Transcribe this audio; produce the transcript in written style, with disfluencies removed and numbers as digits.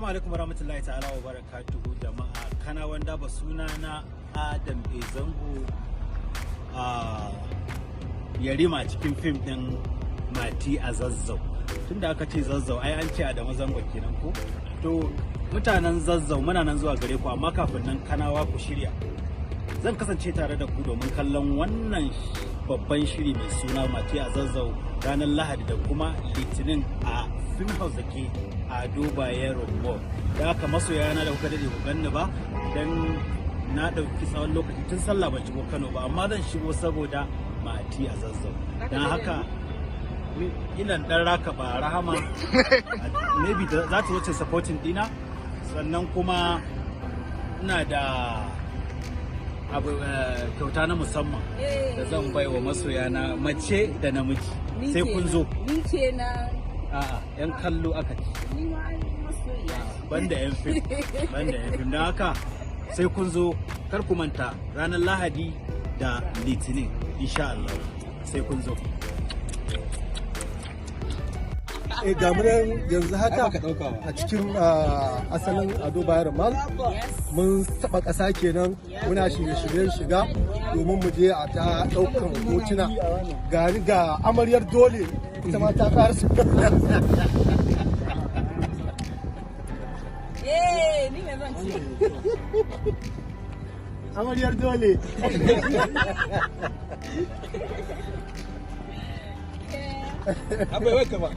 Assalamu alaikum warahmatullahi ta'ala wa barakatuhu jama'a. Kana wanda ba suna na Adam A Zango yarima cikin fim din Mati a Zazzau. Tunda aka ce Zazzau ai an ce Adamu Zango kenan ko? To mutanen Zazzau muna nan zuwa gare ku, amma kafin nan Kanawa ku shirya. Zan kasance tare da ku domin kallon wannan babban shiri mai suna Mati a Zazzau ranar Lahadi da kuma Litinin a Film House da ke Ado Bayero Mall. Da haka masoya na da kuka dade ku ganni ba, dan na dauki tsawon lokaci tun sallah ban shigo Kano ba, amma zan shigo saboda Mati a Zazzau. Dan haka ina dan raka ba rahama maybe za ta wuce supporting dina, sannan kuma ina da abu kyauta na musamman da zan bai wa masoya na mace da namiji. Sai kun zo. Ni kenan. A'a, yan kallo aka ci. Ni ma masoya. Banda yan fim. Banda yan fim. Don haka sai kun zo, kar ku manta ranar Lahadi da Litinin insha Allah. Sai kun zo. Ga munan yanzu haka a cikin asalin Ado Bayero Mall mun taba ƙasa kenan, muna shirye-shiryen shiga domin mu je a ta ɗaukar hotuna. Gani ga amaryar dole ita ma ta ƙarsu. Ni me zan ci? Amaryar dole. Abai wai ka ba.